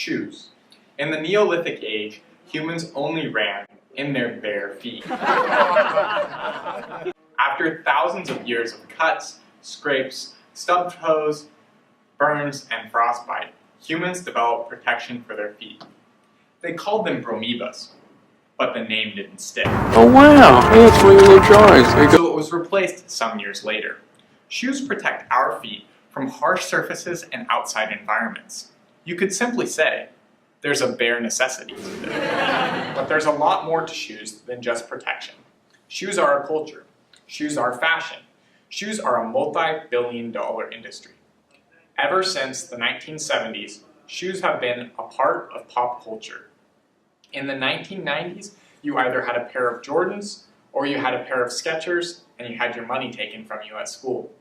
Shoes. In the Neolithic age, humans only ran in their bare feet. After thousands of years of cuts, scrapes, stubbed toes, burns, and frostbite, humans developed protection for their feet. They called them bromebas, but the name didn't stick. Oh wow, that's one of your little drawings. So it was replaced some years later. Shoes protect our feet from harsh surfaces and outside environments. You could simply say, there's a bare necessity to them. But there's a lot more to shoes than just protection. Shoes are a culture. Shoes are fashion. Shoes are a multi-billion-dollar industry. Ever since the 1970s, shoes have been a part of pop culture. In the 1990s, you either had a pair of Jordans or you had a pair of Skechers and you had your money taken from you at school.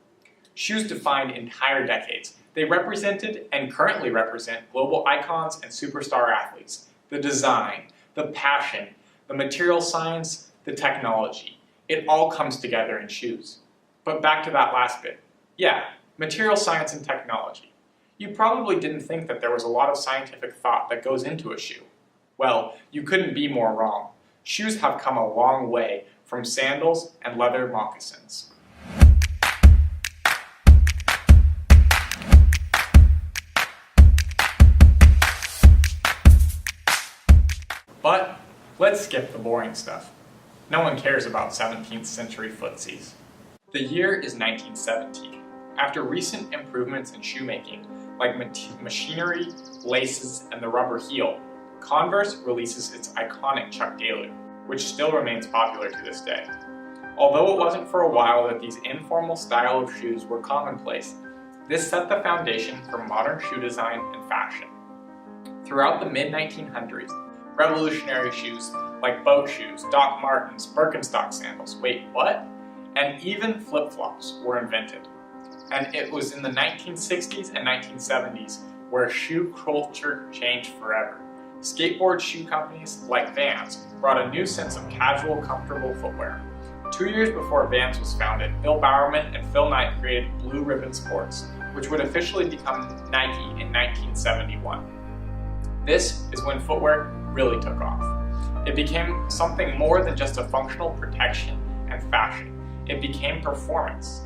Shoes defined entire decades. They represented and currently represent global icons and superstar athletes. The design, the passion, the material science, the technology. It all comes together in shoes. But back to that last bit. Yeah, material science and technology. You probably didn't think that there was a lot of scientific thought that goes into a shoe. Well, you couldn't be more wrong. Shoes have come a long way from sandals and leather moccasins. But let's skip the boring stuff. No one cares about 17th century footsies. The year is 1917. After recent improvements in shoemaking, like machinery, laces, and the rubber heel, Converse releases its iconic Chuck Taylor, which still remains popular to this day. Although it wasn't for a while that these informal style of shoes were commonplace, this set the foundation for modern shoe design and fashion. Throughout the mid-1900s, revolutionary shoes like boat shoes, Doc Martens, Birkenstock sandals, wait, what? And even flip-flops were invented. And it was in the 1960s and 1970s where shoe culture changed forever. Skateboard shoe companies like Vans brought a new sense of casual, comfortable footwear. 2 years before Vans was founded, Bill Bowerman and Phil Knight created Blue Ribbon Sports, which would officially become Nike in 1971. This is when footwear really took off. It became something more than just a functional protection and fashion. It became performance.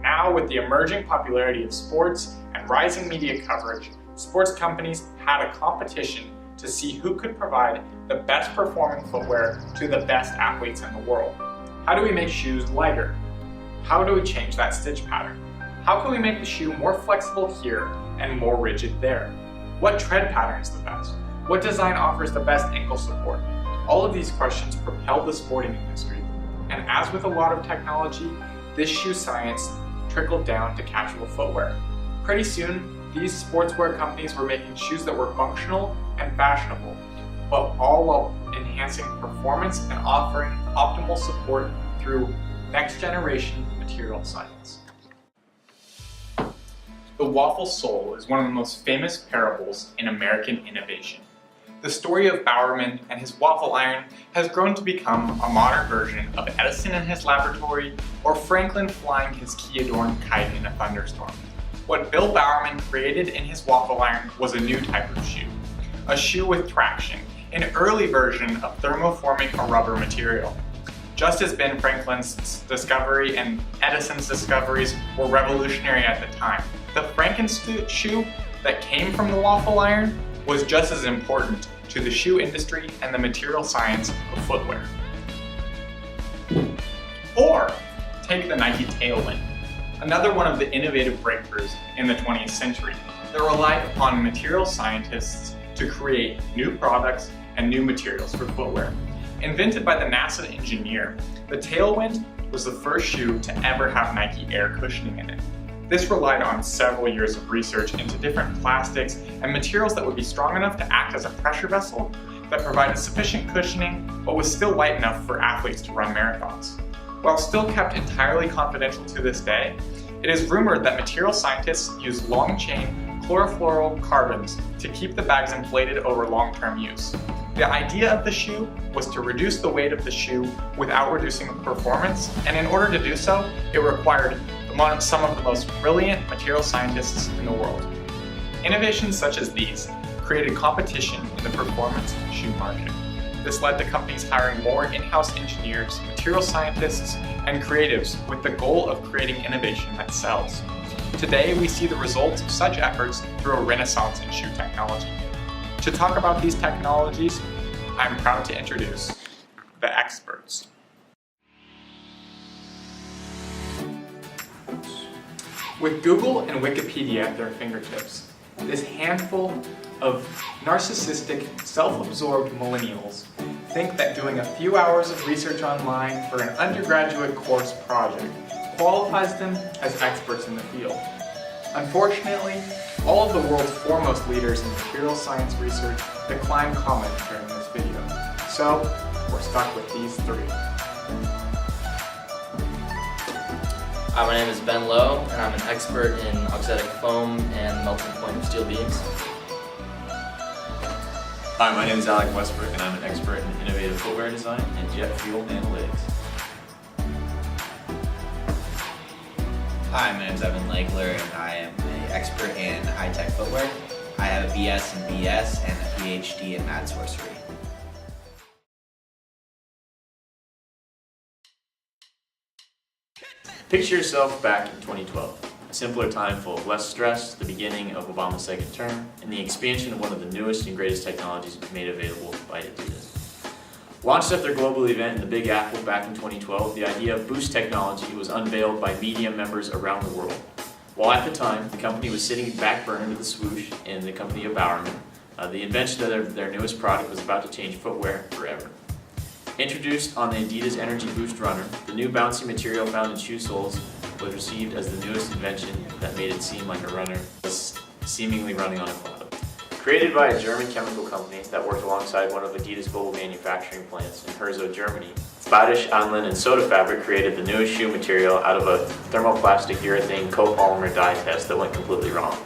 Now, with the emerging popularity of sports and rising media coverage, sports companies had a competition to see who could provide the best performing footwear to the best athletes in the world. How do we make shoes lighter? How do we change that stitch pattern? How can we make the shoe more flexible here and more rigid there? What tread pattern is the best? What design offers the best ankle support? All of these questions propelled the sporting industry. And as with a lot of technology, this shoe science trickled down to casual footwear. Pretty soon, these sportswear companies were making shoes that were functional and fashionable, but all while enhancing performance and offering optimal support through next-generation material science. The waffle sole is one of the most famous parables in American innovation. The story of Bowerman and his waffle iron has grown to become a modern version of Edison in his laboratory or Franklin flying his key-adorned kite in a thunderstorm. What Bill Bowerman created in his waffle iron was a new type of shoe. A shoe with traction, an early version of thermoforming a rubber material. Just as Ben Franklin's discovery and Edison's discoveries were revolutionary at the time, the Frankenstein shoe that came from the waffle iron was just as important to the shoe industry and the material science of footwear. Or take the Nike Tailwind, another one of the innovative breakthroughs in the 20th century that relied upon material scientists to create new products and new materials for footwear. Invented by the NASA engineer, the Tailwind was the first shoe to ever have Nike Air cushioning in it. This relied on several years of research into different plastics and materials that would be strong enough to act as a pressure vessel that provided sufficient cushioning but was still light enough for athletes to run marathons. While still kept entirely confidential to this day, it is rumored that material scientists use long-chain chlorofluorocarbons to keep the bags inflated over long-term use. The idea of the shoe was to reduce the weight of the shoe without reducing performance, and in order to do so, it required some of the most brilliant material scientists in the world. Innovations such as these created competition in the performance shoe market. This led to companies hiring more in-house engineers, material scientists, and creatives with the goal of creating innovation that sells. Today, we see the results of such efforts through a renaissance in shoe technology. To talk about these technologies, I'm proud to introduce the experts. With Google and Wikipedia at their fingertips, this handful of narcissistic, self-absorbed millennials think that doing a few hours of research online for an undergraduate course project qualifies them as experts in the field. Unfortunately, all of the world's foremost leaders in material science research decline comment during this video, so we're stuck with these three. Hi, my name is Ben Lowe, and I'm an expert in auxetic foam and melting point of steel beams. Hi, my name is Alec Westbrook, and I'm an expert in innovative footwear design and jet fuel analytics. Hi, my name is Evan Legler, and I am an expert in high-tech footwear. I have a BS in BS and a PhD in mad sorcery. Picture yourself back in 2012, a simpler time full of less stress, the beginning of Obama's second term, and the expansion of one of the newest and greatest technologies made available by Adidas. Launched at their global event in the Big Apple back in 2012, the idea of Boost technology was unveiled by media members around the world. While at the time, the company was sitting back burner to the swoosh in the company of Bowerman, the invention of their newest product was about to change footwear forever. Introduced on the Adidas Energy Boost Runner, the new bouncy material found in shoe soles was received as the newest invention that made it seem like a runner was seemingly running on a cloud. Created by a German chemical company that worked alongside one of Adidas' global manufacturing plants in Herzog, Germany, Badisch, Anlin, and Soda Fabric created the newest shoe material out of a thermoplastic urethane copolymer dye test that went completely wrong.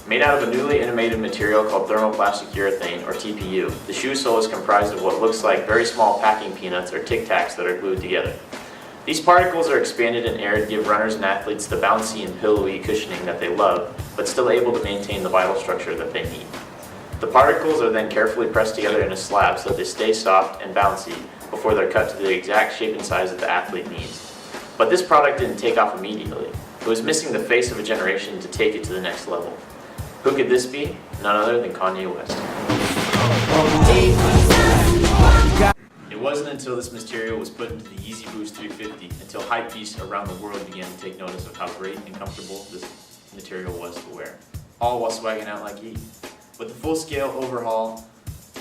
Made out of a newly innovative material called thermoplastic urethane, or TPU, the shoe sole is comprised of what looks like very small packing peanuts or Tic Tacs that are glued together. These particles are expanded in air to give runners and athletes the bouncy and pillowy cushioning that they love, but still able to maintain the vital structure that they need. The particles are then carefully pressed together in a slab so that they stay soft and bouncy before they're cut to the exact shape and size that the athlete needs. But this product didn't take off immediately. It was missing the face of a generation to take it to the next level. Who could this be? None other than Kanye West. It wasn't until this material was put into the Yeezy Boost 350 until hypebeasts around the world began to take notice of how great and comfortable this material was to wear, all while swagging out like Yeezy. With the full-scale overhaul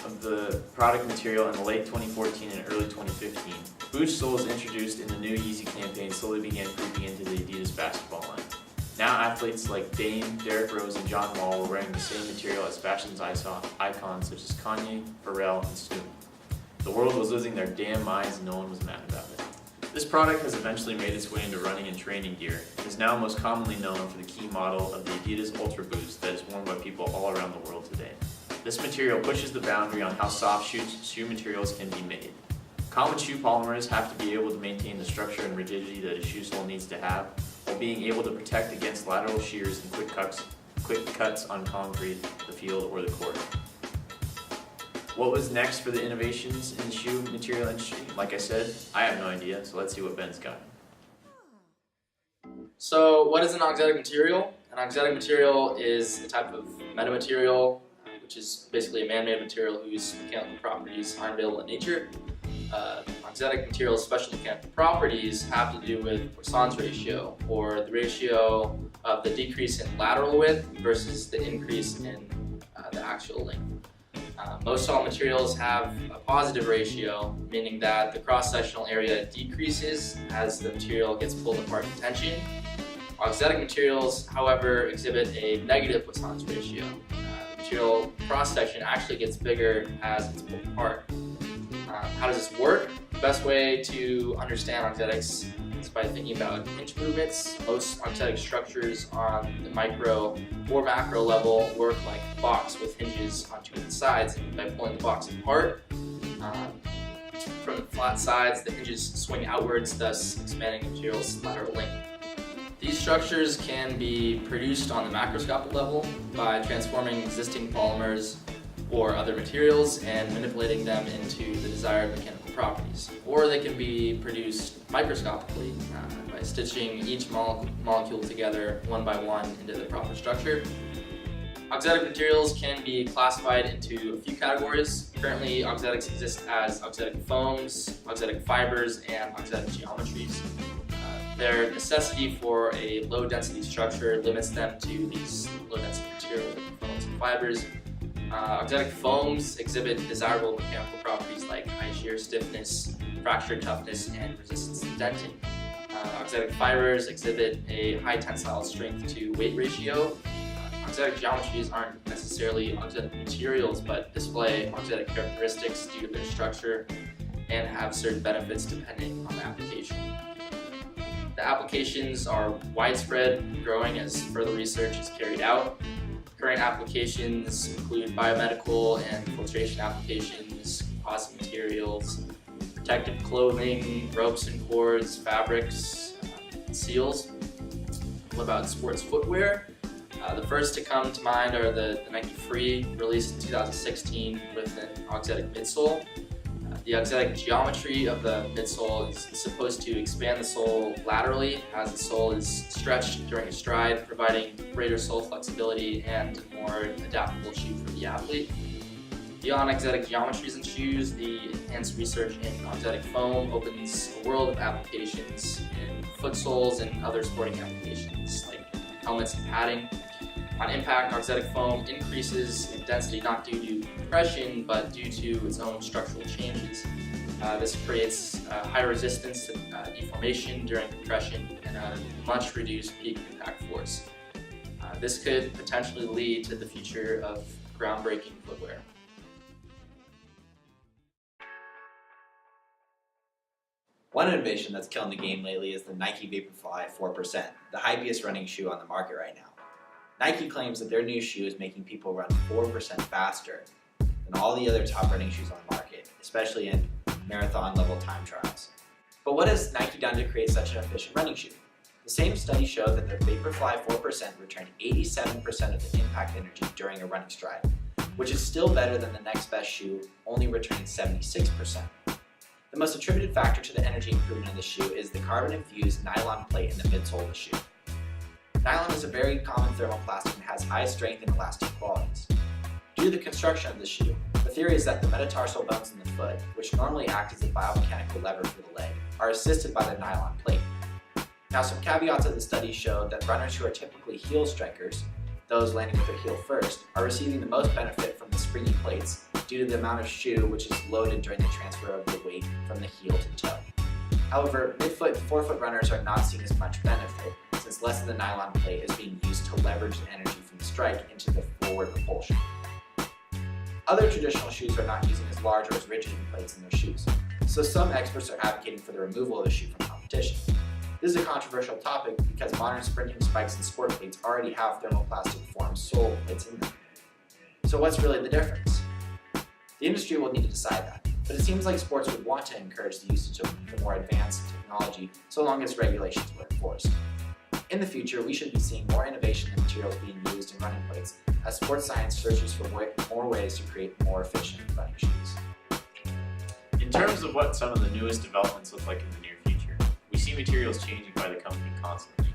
of the product material in the late 2014 and early 2015, Boost soles introduced in the new Yeezy campaign slowly began creeping into the Adidas basketball line. Now athletes like Dame, Derrick Rose, and John Wall were wearing the same material as fashion's icons such as Kanye, Pharrell, and Snoop. The world was losing their damn minds and no one was mad about it. This product has eventually made its way into running and training gear and is now most commonly known for the key model of the Adidas Ultra Boost that is worn by people all around the world today. This material pushes the boundary on how soft shoe materials can be made. Common shoe polymers have to be able to maintain the structure and rigidity that a shoe sole needs to have, while being able to protect against lateral shears and quick cuts on concrete, the field, or the court. What was next for the innovations in the shoe material industry? Like I said, I have no idea, so let's see what Ben's got. So what is an auxetic material? An auxetic material is a type of metamaterial, which is basically a man-made material whose mechanical properties aren't available in nature. Auxetic materials' special mechanical properties have to do with Poisson's ratio, or the ratio of the decrease in lateral width versus the increase in the actual length. Most all materials have a positive ratio, meaning that the cross-sectional area decreases as the material gets pulled apart in tension. Auxetic materials, however, exhibit a negative Poisson's ratio. The material cross-section actually gets bigger as it's pulled apart. How does this work? The best way to understand auxetics is by thinking about hinge movements. Most auxetic structures on the micro or macro level work like a box with hinges on two of the sides, and by pulling the box apart from the flat sides, the hinges swing outwards, thus expanding the material's lateral length. These structures can be produced on the macroscopic level by transforming existing polymers or other materials and manipulating them into the desired mechanical properties. Or they can be produced microscopically by stitching each molecule together one by one into the proper structure. Auxetic materials can be classified into a few categories. Currently, auxetics exist as auxetic foams, auxetic fibers, and auxetic geometries. Their necessity for a low-density structure limits them to these low-density materials like foams and fibers. Auxetic foams exhibit desirable mechanical properties like high shear stiffness, fracture toughness, and resistance to denting. Auxetic fibers exhibit a high tensile strength to weight ratio. Auxetic geometries aren't necessarily auxetic materials, but display auxetic characteristics due to their structure and have certain benefits depending on the application. The applications are widespread, growing as further research is carried out. Current applications include biomedical and filtration applications, composite materials, protective clothing, ropes and cords, fabrics, and seals. What about sports footwear? The first to come to mind are the Nike Free, released in 2016 with an auxetic midsole. The auxetic geometry of the midsole is supposed to expand the sole laterally as the sole is stretched during a stride, providing greater sole flexibility and a more adaptable shoe for the athlete. Beyond auxetic geometries in shoes, the enhanced research in auxetic foam opens a world of applications in foot soles and other sporting applications like helmets and padding. On impact, auxetic foam increases in density not due to compression, but due to its own structural changes. This creates high resistance to deformation during compression and a much reduced peak impact force. This could potentially lead to the future of groundbreaking footwear. One innovation that's killing the game lately is the Nike Vaporfly 4%, the hypiest running shoe on the market right now. Nike claims that their new shoe is making people run 4% faster than all the other top running shoes on the market, especially in marathon-level time trials. But what has Nike done to create such an efficient running shoe? The same study showed that the Vaporfly 4% returned 87% of the impact energy during a running stride, which is still better than the next best shoe, only returning 76%. The most attributed factor to the energy improvement in the shoe is the carbon-infused nylon plate in the midsole of the shoe. Nylon is a very common thermoplastic and has high strength and elastic qualities. Due to the construction of the shoe, the theory is that the metatarsal bones in the foot, which normally act as a biomechanical lever for the leg, are assisted by the nylon plate. Now, some caveats of the study showed that runners who are typically heel strikers, those landing with their heel first, are receiving the most benefit from the springy plates due to the amount of shoe which is loaded during the transfer of the weight from the heel to the toe. However, midfoot and forefoot runners are not seeing as much benefit, since less of the nylon plate is being used to leverage the energy from the strike into the forward propulsion. Other traditional shoes are not using as large or as rigid plates in their shoes, so some experts are advocating for the removal of the shoe from competition. This is a controversial topic because modern sprinting spikes and sport cleats already have thermoplastic formed sole plates in them. So what's really the difference? The industry will need to decide that, but it seems like sports would want to encourage the usage of the more advanced technology so long as regulations were enforced. In the future, we should be seeing more innovation in materials being used in running plates as sports science searches for more ways to create more efficient running shoes. In terms of what some of the newest developments look like in the near future, we see materials changing by the company constantly.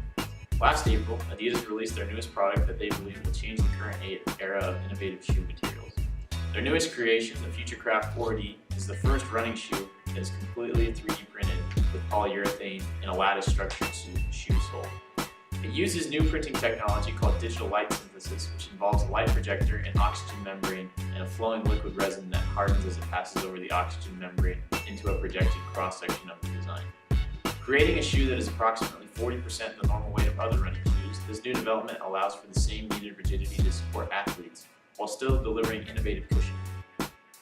Last April, Adidas released their newest product that they believe will change the current era of innovative shoe materials. Their newest creation, the Futurecraft 4D, is the first running shoe that is completely 3D printed with polyurethane and a lattice-structured shoe sole. It uses new printing technology called digital light synthesis, which involves a light projector, an oxygen membrane, and a flowing liquid resin that hardens as it passes over the oxygen membrane into a projected cross-section of the design. Creating a shoe that is approximately 40% the normal weight of other running shoes, this new development allows for the same needed rigidity to support athletes, while still delivering innovative cushioning.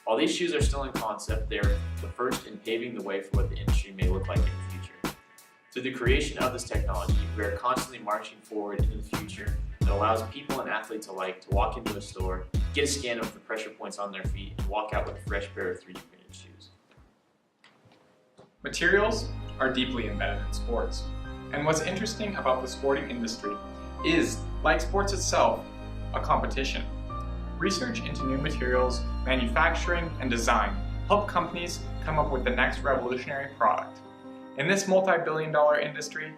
While these shoes are still in concept, they are the first in paving the way for what the industry may look like in the future. Through the creation of this technology, we are constantly marching forward into the future that allows people and athletes alike to walk into a store, get a scan of the pressure points on their feet, and walk out with a fresh pair of 3D printed shoes. Materials are deeply embedded in sports, and what's interesting about the sporting industry is, like sports itself, a competition. Research into new materials, manufacturing, and design help companies come up with the next revolutionary product. In this multi-billion-dollar industry,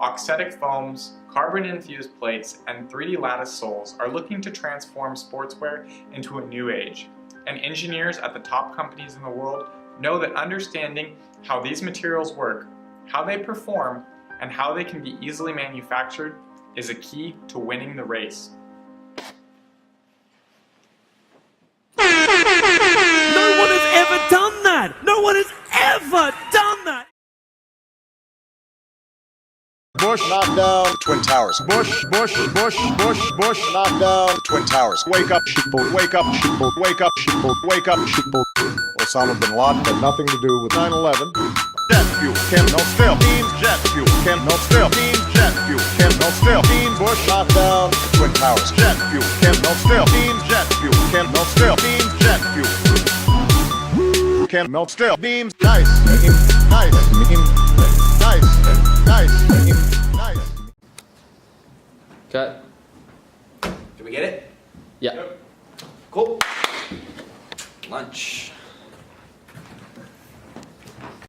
auxetic foams, carbon-infused plates, and 3D lattice soles are looking to transform sportswear into a new age. And engineers at the top companies in the world know that understanding how these materials work, how they perform, and how they can be easily manufactured is a key to winning the race. No one has ever done that! No one has ever done that! Bush, knock down Twin Towers. Bush, knock down Twin Towers. Wake up, sheeple, wake up, sheeple, wake up, sheeple, wake up, sheeple. Osama bin Laden had nothing to do with 9/11. Jet fuel, can no still. Beans, jet fuel, can no still. Beans, jet fuel, can no still. Beans, Bush, knock down Twin Towers. Jet fuel, can no still. Beans, jet fuel, can no still. Beans, jet fuel. Can melt still. Beams, nice, nice,